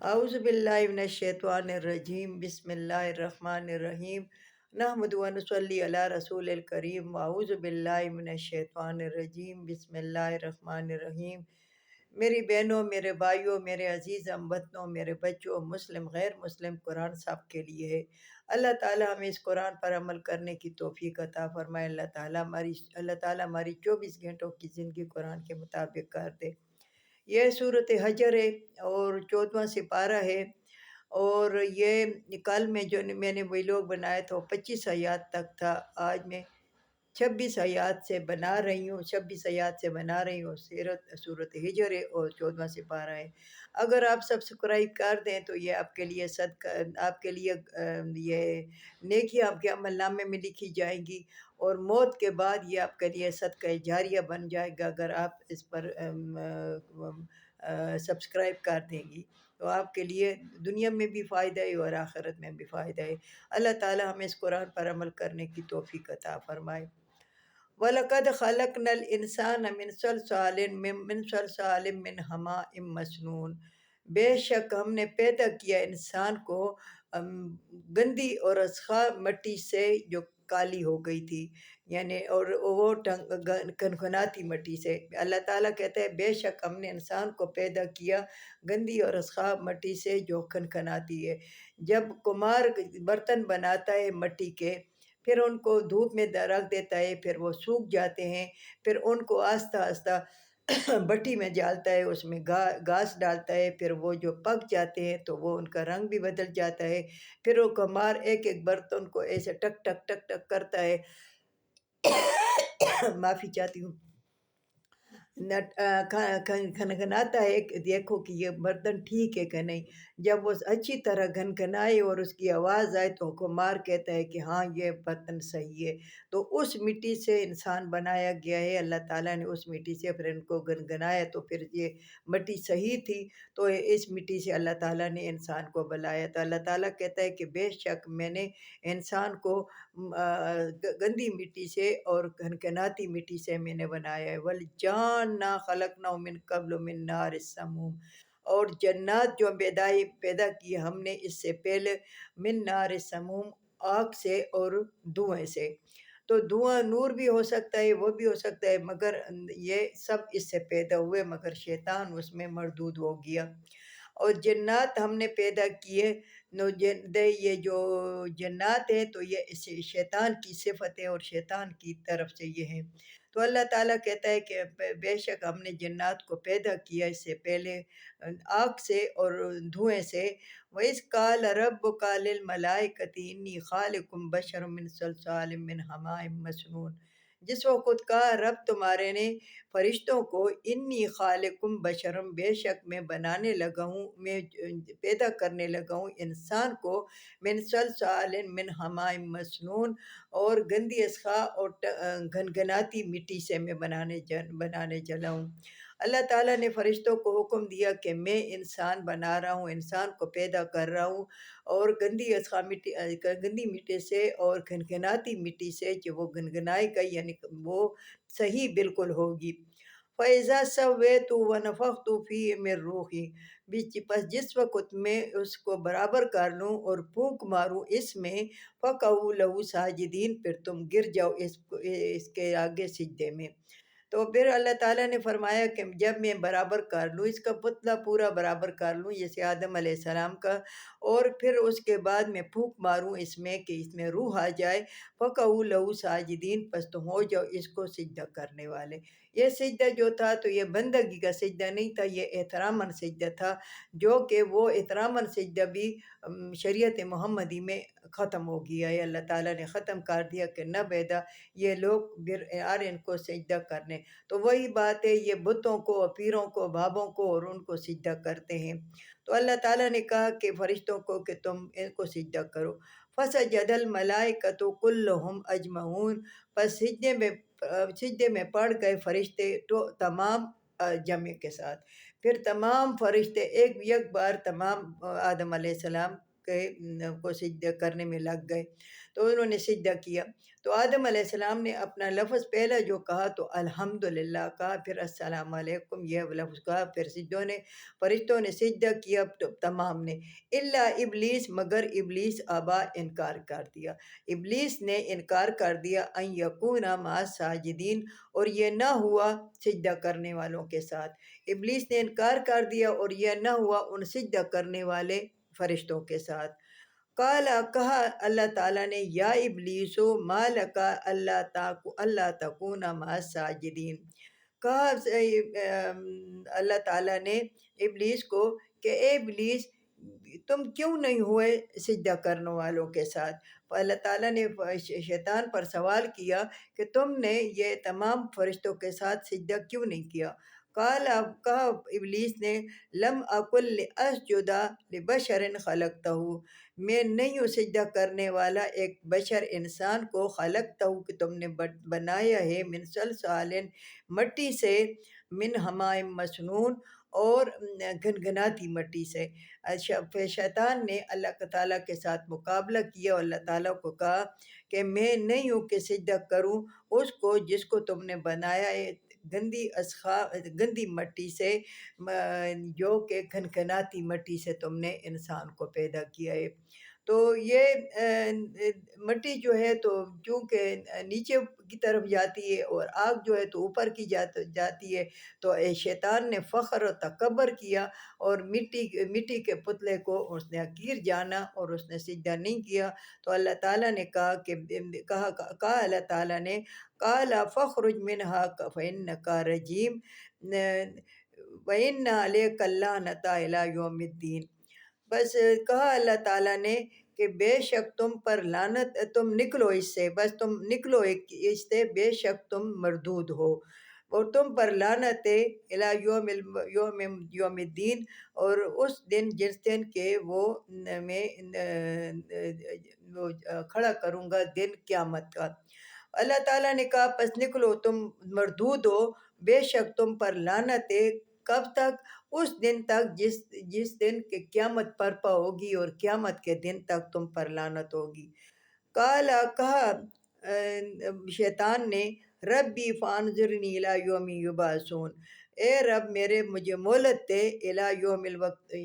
اعوذ باللہ من الشیطان الرجیم بسم اللہ الرحمن الرحیم نحمد و نصلی علی رسول الکریم اعوذ باللہ من الشیطان الرجیم بسم اللہ الرحمن الرحیم۔ میری بہنوں، میرے بھائیوں، میرے عزیز ہم وطنوں، میرے بچوں، مسلم غیر مسلم، قرآن سب کے لیے ہے۔ اللہ تعالیٰ ہمیں اس قرآن پر عمل کرنے کی توفیق عطا فرمائے۔ اللہ تعالیٰ ہماری 24 گھنٹوں کی زندگی قرآن کے مطابق کر دے۔ یہ صورت حجر ہے اور 14واں سپارہ ہے، اور یہ کل میں جو میں نے ویلوگ بنایا تھا وہ 25 آیات تک تھا۔ آج میں 26 آیات سے بنا رہی ہوں، 26 آیات سے بنا رہی ہوں۔ صورت ہجر ہے اور 14واں سپارہ ہے۔ اگر آپ سبسکرائب کر دیں تو یہ آپ کے لیے صدقہ، آپ کے لیے یہ نیکی آپ کے عمل نامے میں لکھی جائیں گی، اور موت کے بعد یہ آپ کے لیے صدقہ جاریہ بن جائے گا اگر آپ اس پر سبسکرائب کر دیں گی، تو آپ کے لیے دنیا میں بھی فائدہ ہے اور آخرت میں بھی فائدہ ہے۔ اللہ تعالیٰ ہمیں اس قرآن پر عمل کرنے کی توفیق عطا فرمائے۔ وَلَقَدْ خَلَقْنَا الْإِنسَانَ مِنْ صَلْصَالٍ مِّنْ حَمَإٍ مَّسْنُونٍ۔ بے شک ہم نے پیدا کیا انسان کو گندی اور رسخا مٹی سے جو کالی ہو گئی تھی، یعنی اور وہ کھنکھناتی مٹی سے۔ اللہ تعالیٰ کہتا ہے بے شک ہم نے انسان کو پیدا کیا گندی اور رسخا مٹی سے جو کھنکھناتی ہے۔ جب کمار برتن بناتا ہے مٹی کے، پھر ان کو دھوپ میں رکھ دیتا ہے، پھر وہ سوکھ جاتے ہیں، پھر ان کو آہستہ آہستہ بٹی میں ڈالتا ہے، اس میں گھاس ڈالتا ہے، پھر وہ جو پک جاتے ہیں تو وہ ان کا رنگ بھی بدل جاتا ہے۔ پھر وہ کمار ایک ایک برتن کو ایسے ٹک ٹک ٹک ٹک کرتا ہے۔ معافی چاہتی ہوں۔ کھنکھناتا ہے کہ دیکھو کہ یہ برتن ٹھیک ہے کہ نہیں۔ جب وہ اچھی طرح گھنگھنائے اور اس کی آواز آئے تو کمار کہتا ہے کہ ہاں یہ برتن صحیح ہے۔ تو اس مٹی سے انسان بنایا گیا ہے۔ اللہ تعالیٰ نے اس مٹی سے پھر ان کو گنگنایا تو پھر یہ مٹی صحیح تھی، تو اس مٹی سے اللہ تعالیٰ نے انسان کو بنایا۔ تو اللہ تعالیٰ کہتا ہے کہ بے شک میں نے انسان کو گندی مٹی سے اور کھنکھناتی مٹی سے میں نے بنایا ہے۔ وَالْجَانَّ خَلَقْنَاهُ مِنْ قَبْلُ مِنْ نَارِ السَّمُومِ۔ اور جنات جو پیدا کی ہم نے اس سے پہلے من نار السموم، آگ سے اور دھوئیں سے۔ تو دھواں نور بھی ہو سکتا ہے، وہ بھی ہو سکتا ہے، مگر یہ سب اس سے پیدا ہوئے، مگر شیطان اس میں مردود ہو گیا۔ اور جنات ہم نے پیدا کیے، یہ جو جنات ہیں تو یہ شیطان کی صفت ہے اور شیطان کی طرف سے یہ ہیں۔ تو اللہ تعالیٰ کہتا ہے کہ بے شک ہم نے جنات کو پیدا کیا اس سے پہلے آگ سے اور دھوئیں سے۔ وَإِذْ قَالَ رَبُّكَ لِلْمَلَائِكَةِ إِنِّي خَالِقٌ بَشَرًا مِّن صَلْصَالٍ مِّنْ حَمَإٍ مَّسْنُونٍ۔ جس وقت کہا رب تمہارے نے فرشتوں کو انی خالقم بشرم، بے شک میں بنانے لگا ہوں، میں پیدا کرنے لگا ہوں انسان کو من صلصال من حماء مسنون، اور گندی اسخا اور گھنگھناتی مٹی سے میں بنانے چلا ہوں۔ اللہ تعالیٰ نے فرشتوں کو حکم دیا کہ میں انسان بنا رہا ہوں، انسان کو پیدا کر رہا ہوں، اور گندی مٹی سے اور گھنگھناتی مٹی سے کہ وہ گنگنائے گا، یعنی وہ صحیح بالکل ہوگی۔ فَإِذَا سَوَّيْتُ وَنَفَخْتُ فِيهِ مِن رُوحِي، پس جس وقت میں اس کو برابر کر لوں اور پھونک ماروں اس میں، فَقَعُوا لَهُ سَاجِدِينَ، پھر تم گر جاؤ اس کے آگے سجدے میں۔ تو پھر اللہ تعالیٰ نے فرمایا کہ جب میں برابر کر لوں، اس کا پتلا پورا برابر کر لوں جیسے آدم علیہ السلام کا، اور پھر اس کے بعد میں پھونک ماروں اس میں کہ اس میں روح آ جائے، فَقَعُوا لَهُ سَاجِدِينَ، پس تم ہو جاؤ اس کو سجدہ کرنے والے۔ یہ سجدہ جو تھا تو یہ بندگی کا سجدہ نہیں تھا، یہ احتراماً سجدہ تھا، جو کہ وہ احتراماً سجدہ بھی شریعت محمدی میں ختم ہو گیا ہے۔ اللہ تعالیٰ نے ختم کر دیا کہ نہ بیدا یہ لوگ ان کو سجدہ کرنے۔ تو وہی بات ہے، یہ بتوں کو، پیروں کو، بابوں کو اور ان کو سجدہ کرتے ہیں۔ تو اللہ تعالیٰ نے کہا کہ فرشتوں کو کہ تم ان کو سجدہ کرو۔ فَسَجَدَ الْمَلَائِكَةُ كُلُّهُمْ أَجْمَعُونَ، پس سجدے میں پڑھ گئے فرشتے تو تمام جمع کے ساتھ۔ پھر تمام فرشتے ایک بار تمام آدم علیہ السلام کو سجدہ کرنے میں لگ گئے، تو انہوں نے سجدہ کیا۔ تو آدم علیہ السلام نے اپنا لفظ پہلا جو کہا تو الحمدللہ کہا، پھر السلام علیکم یہ لفظ کہا، پھر فرشتوں نے سجدہ کیا تمام نے، الا ابلیس مگر ابلیس ابا انکار کر دیا۔ ابلیس نے انکار کر دیا ان یکون مع الساجدین، اور یہ نہ ہوا سجدہ کرنے والوں کے ساتھ۔ ابلیس نے انکار کر دیا اور یہ نہ ہوا ان سجدہ کرنے والے فرشتوں کے ساتھ۔ قالا کہا اللہ تعالیٰ نے، یا ابلیسو ما لکا اللہ تکون مع الساجدین، کہا اللہ تعالیٰ نے ابلیس کو کہ اے ابلیس تم کیوں نہیں ہوئے سجدہ کرنے والوں کے ساتھ۔ اللہ تعالیٰ نے شیطان پر سوال کیا کہ تم نے یہ تمام فرشتوں کے ساتھ سجدہ کیوں نہیں کیا۔ کہا ابلیس نے، لم اکل لاسجد لبشر خلقتہ، میں نہیں ہوں سجدہ کرنے والا ایک بشر انسان کو، خلقتہ کہ تم نے بنایا ہے، من صلصال مٹی سے، من حماء مسنون اور گنگناتی مٹی سے۔ پھر شیطان نے اللہ تعالیٰ کے ساتھ مقابلہ کیا اور اللہ تعالیٰ کو کہا کہ میں نہیں ہوں کہ سجدہ کروں اس کو جس کو تم نے بنایا ہے گندی مٹی سے، جو کہ گھنگھناتی مٹی سے تم نے انسان کو پیدا کیا ہے۔ تو یہ مٹی جو ہے تو چونکہ نیچے کی طرف جاتی ہے اور آگ جو ہے تو اوپر کی جاتی ہے، تو شیطان نے فخر و تکبر کیا اور مٹی کے پتلے کو اس نے حقیر جانا اور اس نے سجدہ نہیں کیا۔ تو اللہ تعالیٰ نے کہا اللہ تعالیٰ نے، قال فاخرج منها فإنك رجیم وإن عليك اللعنة إلى يوم الدین، بس کہا اللہ تعالیٰ نے کہ بے شک تم پر لعنت، تم نکلو اس سے، بس تم نکلو اس سے، بے شک تم مردود ہو اور تم پر لعنت ہے، الی یوم الدین، اور اس دن جس دن کہ میں کھڑا کروں گا دن قیامت کا۔ اللہ تعالیٰ نے کہا پس نکلو تم مردود ہو، بے شک تم پر لعنت ہے، کب تک؟ اس دن تک جس دن کہ قیامت برپا ہوگی، اور قیامت کے دن تک تم پر لعنت ہوگی۔ کہا شیطان نے، ربی فانظرنی الی یوم یبعثون، اے رب میرے مجھے مہلت دے، الی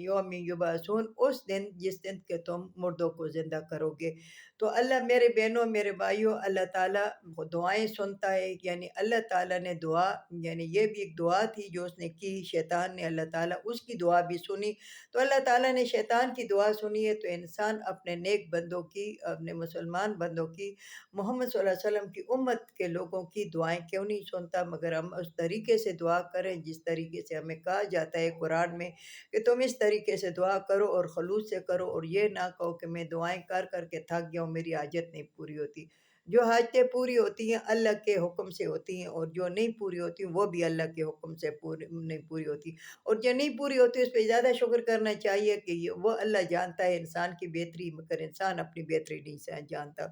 یوم یبعثون، اس دن جس دن کہ تم مردوں کو زندہ کرو گے۔ تو اللہ، میرے بہنوں میرے بھائیوں، اللہ تعالیٰ دعائیں سنتا ہے، یعنی اللہ تعالیٰ نے دعا، یعنی یہ بھی ایک دعا تھی جو اس نے کی، شیطان نے، اللہ تعالیٰ اس کی دعا بھی سنی۔ تو اللہ تعالیٰ نے شیطان کی دعا سنی ہے، تو انسان اپنے نیک بندوں کی، اپنے مسلمان بندوں کی، محمد صلی اللہ علیہ وسلم کی امت کے لوگوں کی دعائیں کیوں نہیں سنتا؟ مگر ہم اس طریقے سے دعا کریں جس طریقے سے ہمیں کہا جاتا ہے قرآن میں کہ تم اس طریقے سے دعا کرو اور خلوص سے کرو، اور یہ نہ کہو کہ میں دعائیں کر کر کے تھک گیا ہوں، میری حاجت نہیں پوری ہوتی۔ جو حاجتیں پوری ہوتی ہیں اللہ کے حکم سے ہوتی ہیں، اور جو نہیں پوری ہوتی وہ بھی اللہ کے حکم سے نہیں پوری ہوتی، اور جو نہیں پوری ہوتی اس پہ زیادہ شکر کرنا چاہیے کہ وہ اللہ جانتا ہے انسان کی بہتری، مگر انسان اپنی بہتری نہیں جانتا۔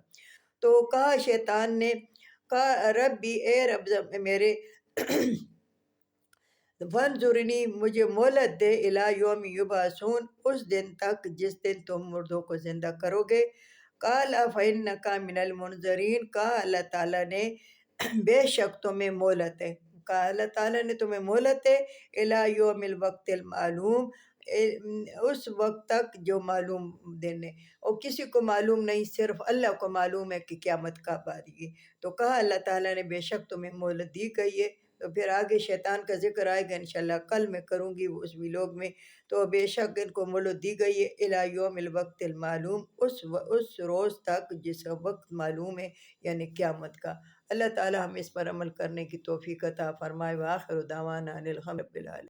تو کہا شیطان نے، کہا ربی اے رب میرے، فانظرنی مجھے مہلت دے، الی یوم یبعثون، اس دن تک جس دن تم مردوں کو زندہ کرو گے۔ قال فإنک من المنظرین، کہا اللہ تعالیٰ نے بے شک تمہیں مہلت ہے، کہا اللہ تعالیٰ نے تمہیں مہلت ہے، الی یوم الوقت المعلوم، اس وقت تک جو معلوم دن ہے، اور کسی کو معلوم نہیں، صرف اللہ کو معلوم ہے کہ قیامت کب آ رہی ہے۔ تو کہا اللہ تعالیٰ نے بے شک تمہیں مہلت دی گئی ہے۔ تو پھر آگے شیطان کا ذکر آئے گا انشاءاللہ، کل میں کروں گی اس ویلوگ میں۔ تو بے شک ان کو مہلت دی گئی ہے، الی یوم الوقت المعلوم، اس روز تک جس وقت معلوم ہے، یعنی قیامت کا۔ اللہ تعالیٰ ہمیں اس پر عمل کرنے کی توفیق عطا فرمائے۔ وآخر دعوانا ان الحمد للہ رب العالمین۔